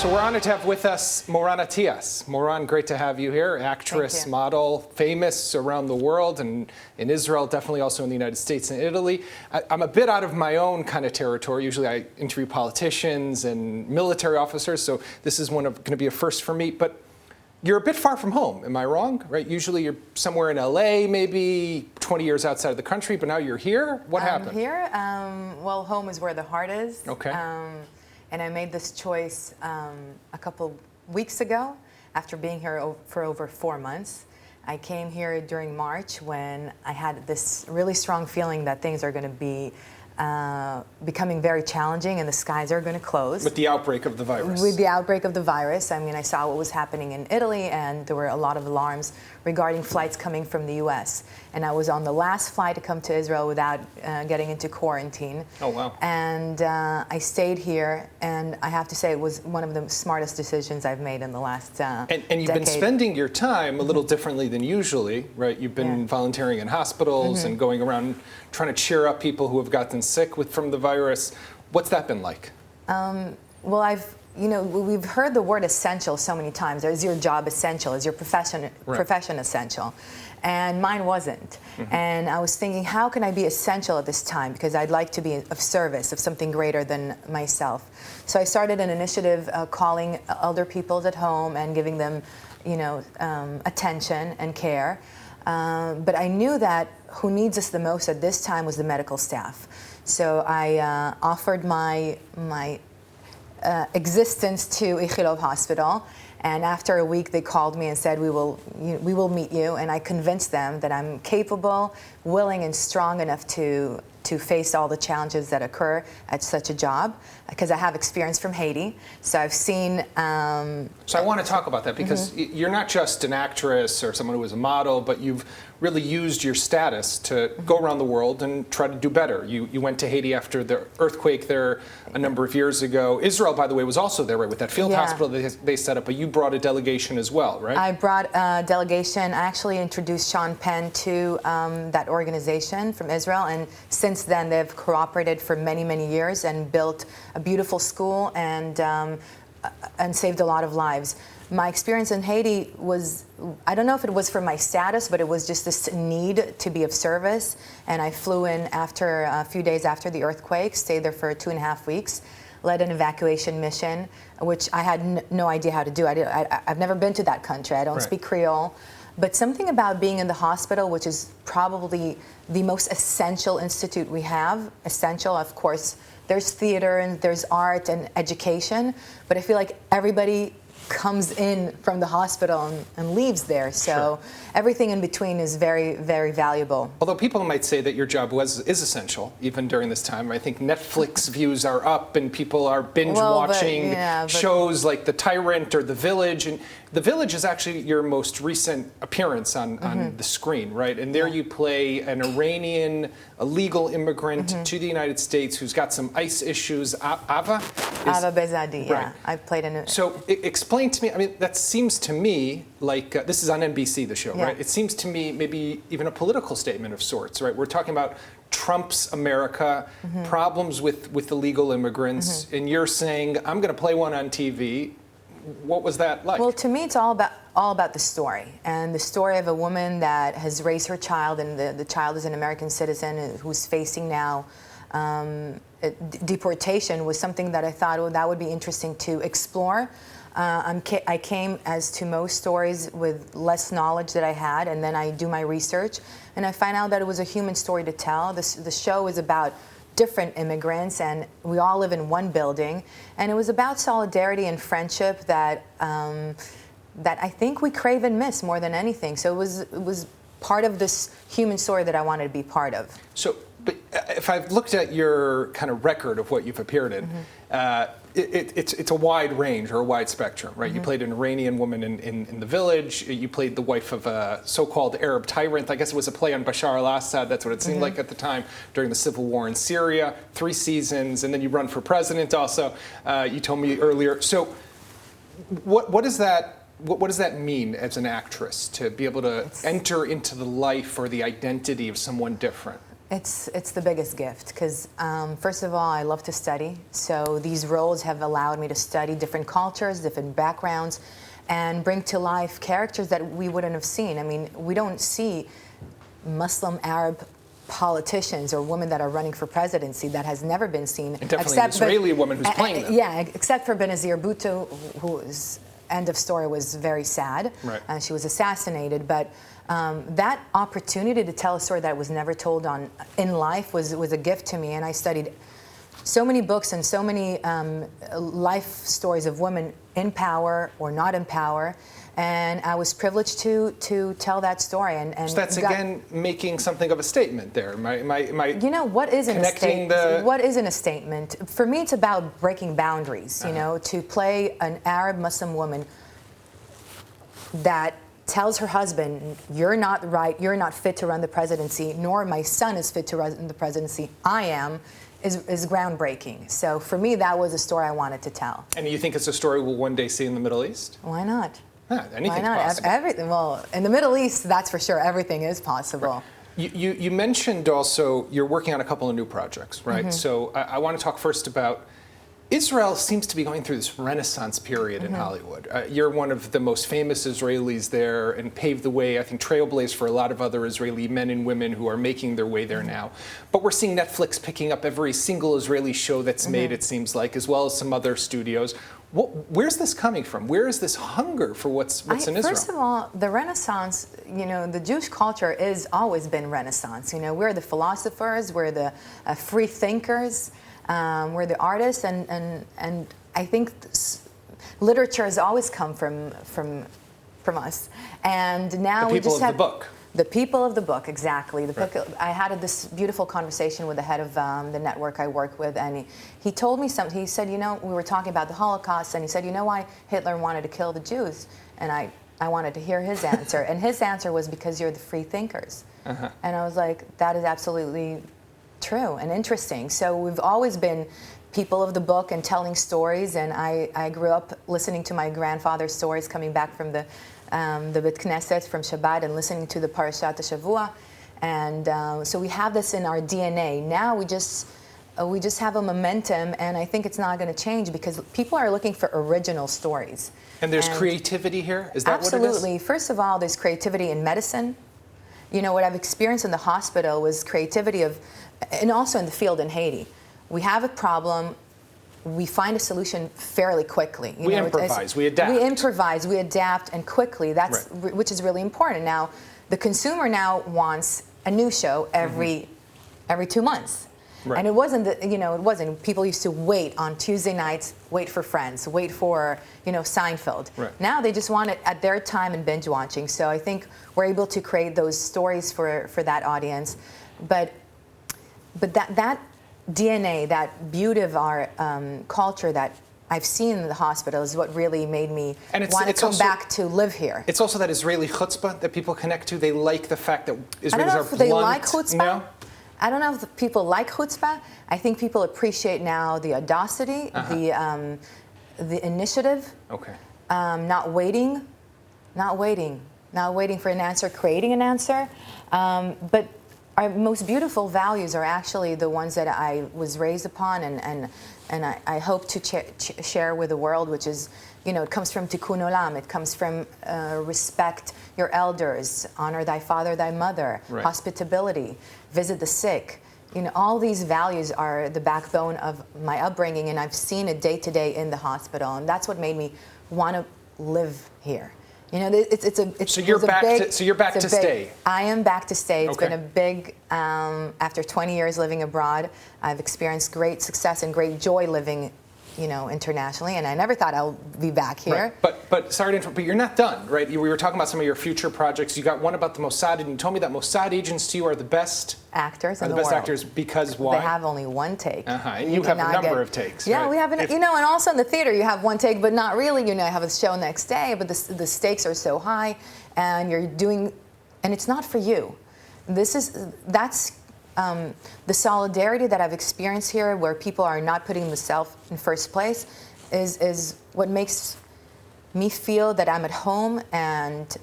So we're honored to have with us Moran Atias. Moran, great to have you here. Actress, model, famous around the world and in Israel, definitely also in the United States and Italy. I'm a bit out of my own kind of territory. Usually I interview politicians and military officers, so this is going to be a first for me. But you're a bit far from home, am I wrong? Right? Usually you're somewhere in LA, maybe 20 years outside of the country, but now you're here. What happened? I'm here. Well, home is where the heart is. Okay. And I made this choice a couple weeks ago after being here for over 4 months. I came here during March when I had this really strong feeling that things are going to be becoming very challenging and the skies are going to close. With the outbreak of the virus. With the outbreak of the virus. I mean, I saw what was happening in Italy, and there were a lot of alarms regarding flights coming from the U.S. And I was on the last flight to come to Israel without getting into quarantine. Oh, wow. And I stayed here, and I have to say it was one of the smartest decisions I've made in the last And you've been spending your time a little differently than usually, right? You've been volunteering in hospitals and going around trying to cheer up people who have gotten sick from the virus. What's that been like? Well, we've heard the word essential so many times. Is your job essential? Is your profession essential? And mine wasn't. And I was thinking, how can I be essential at this time? Because I'd like to be of service, of something greater than myself. So I started an initiative calling elder people at home and giving them, attention and care. But I knew that who needs us the most at this time was the medical staff. So I offered my existence to Ichilov Hospital, and after a week they called me and said, we will meet you, and I convinced them that I'm capable, willing, and strong enough to face all the challenges that occur at such a job, because I have experience from Haiti. So I've seen... So I want to talk about that, because you're not just an actress or someone who is a model, but you've really used your status to go around the world and try to do better. You went to Haiti after the earthquake there a number of years ago. Israel, by the way, was also there, right, with that field hospital they set up, but you brought a delegation as well, right? I brought a delegation. I actually introduced Sean Penn to that organization from Israel, and since then they've cooperated for many, many years and built a beautiful school and saved a lot of lives. My experience in Haiti was, I don't know if it was for my status, but it was just this need to be of service. And I flew in after a few days after the earthquake, stayed there for 2.5 weeks, led an evacuation mission, which I had no idea how to do. I've never been to that country. I don't speak Creole. But something about being in the hospital, which is probably the most essential institute we have, essential, of course, there's theater and there's art and education, but I feel like everybody comes in from the hospital and leaves there. So everything in between is very, very valuable. Although people might say that your job is essential, even during this time. I think Netflix views are up and people are binge-watching shows like The Tyrant or The Village. And The Village is actually your most recent appearance on the screen, right? And there you play an Iranian illegal immigrant to the United States who's got some ICE issues. Ava Bezadi, yeah. I played in it. So explain to me, I mean, that seems to me like, this is on NBC, the show, right? It seems to me maybe even a political statement of sorts, right? We're talking about Trump's America, problems with illegal immigrants, and you're saying, I'm going to play one on TV. What was that like? Well, to me, it's all about the story, and the story of a woman that has raised her child, and the child is an American citizen who's facing now deportation, was something that I thought, oh, that would be interesting to explore. I came, as to most stories, with less knowledge that I had, and then I do my research, and I find out that it was a human story to tell. The show is about different immigrants, and we all live in one building, and it was about solidarity and friendship that I think we crave and miss more than anything. So it was part of this human story that I wanted to be part of. So, but if I've looked at your kind of record of what you've appeared in, it's a wide range or a wide spectrum, right? You played an Iranian woman in The Village. You played the wife of a so-called Arab tyrant. I guess it was a play on Bashar al-Assad. That's what it seemed like at the time during the civil war in Syria. 3 seasons, and then you run for president also. You told me earlier. So, what does that mean as an actress to be able to enter into the life or the identity of someone different? It's the biggest gift because, first of all, I love to study. So these roles have allowed me to study different cultures, different backgrounds, and bring to life characters that we wouldn't have seen. I mean, we don't see Muslim Arab politicians or women that are running for presidency. That has never been seen. And definitely an Israeli woman who's playing them. Yeah, except for Benazir Bhutto, whose end of story was very sad. Right. She was assassinated, but that opportunity to tell a story that was never told in life was a gift to me, and I studied so many books and so many life stories of women in power or not in power, and I was privileged to tell that story. And so that's again making something of a statement there. You know, what isn't a statement? What isn't a statement? For me, it's about breaking boundaries. You know, to play an Arab Muslim woman that tells her husband, "You're not right. You're not fit to run the presidency. Nor my son is fit to run the presidency. I am." Is groundbreaking. So for me, that was a story I wanted to tell. And you think it's a story we'll one day see in the Middle East? Why not? Anything's Why not? possible. Everything. Well, in the Middle East, that's for sure. Everything is possible. Right. You mentioned also you're working on a couple of new projects, right? So I want to talk first about Israel seems to be going through this renaissance period in Hollywood. You're one of the most famous Israelis there and paved the way, I think, trailblazed for a lot of other Israeli men and women who are making their way there now. But we're seeing Netflix picking up every single Israeli show that's made, it seems like, as well as some other studios. Where's this coming from? Where is this hunger for what's in Israel? First of all, the Renaissance, you know, the Jewish culture has always been Renaissance. You know, we're the philosophers, we're the free thinkers. We're the artists, and I think literature has always come from us. And now we just have the people of the book. The people of the book, exactly. Right. I had this beautiful conversation with the head of the network I work with, and he told me something. He said, you know, we were talking about the Holocaust, and he said, you know why Hitler wanted to kill the Jews? And I wanted to hear his answer, and his answer was because you're the free thinkers. And I was like, that is absolutely true and interesting. So we've always been people of the book and telling stories, and I grew up listening to my grandfather's stories coming back from the Beit Knesset from Shabbat and listening to the Parashat Shavua, and so we have this in our DNA. Now we just have a momentum, and I think it's not going to change because people are looking for original stories. And there's creativity here? Is that what it is? Absolutely. First of all, there's creativity in medicine. You know, what I've experienced in the hospital was creativity and also in the field in Haiti. We have a problem, we find a solution fairly quickly. We improvise, we adapt. We improvise, we adapt, and quickly. That's which is really important. Now, the consumer now wants a new show every 2 months. Right. And it wasn't, people used to wait on Tuesday nights, wait for Friends, wait for, Seinfeld. Right. Now they just want it at their time and binge watching. So I think we're able to create those stories for that audience. But that DNA, that beauty of our culture that I've seen in the hospital is what really made me want to come back to live here. It's also that Israeli chutzpah that people connect to. They like the fact that Israelis are blunt. I don't know if they like chutzpah. No? I don't know if people like chutzpah. I think people appreciate now the audacity, the initiative. Okay. Not waiting for an answer, creating an answer. But our most beautiful values are actually the ones that I was raised upon and I hope to share with the world, which is, it comes from tikkun olam. It comes from respect your elders, honor thy father, thy mother, hospitality, visit the sick. All these values are the backbone of my upbringing, and I've seen it day to day in the hospital, and that's what made me want to live here. So you're back to stay. I am back to stay. It's okay. been a big, after 20 years living abroad, I've experienced great success and great joy living, internationally, and I never thought I'll be back here. Right. But sorry to interrupt, but you're not done, right? We were talking about some of your future projects. You got one about the Mossad, and you told me that Mossad agents to you are the best actors in the best world. Actors because why? They have only one take. And you have a number of takes. Yeah, right? we have, and also in the theater you have one take, but not really. Have a show next day, but the stakes are so high, and you're doing, and it's not for you. That's the solidarity that I've experienced here, where people are not putting themselves in first place, is what makes me feel that I'm at home, and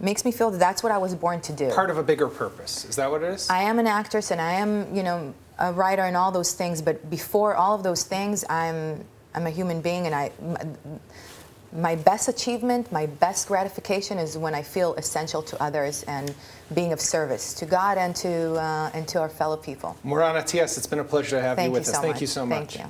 makes me feel that that's what I was born to do. Part of a bigger purpose. Is that what it is? I am an actress and I am, you know, a writer and all those things, but before all of those things, I'm a human being, and my best achievement, my best gratification is when I feel essential to others and being of service to God and to our fellow people. Moran Atias, it's been a pleasure to have you with us. Thank you So much. Thank you.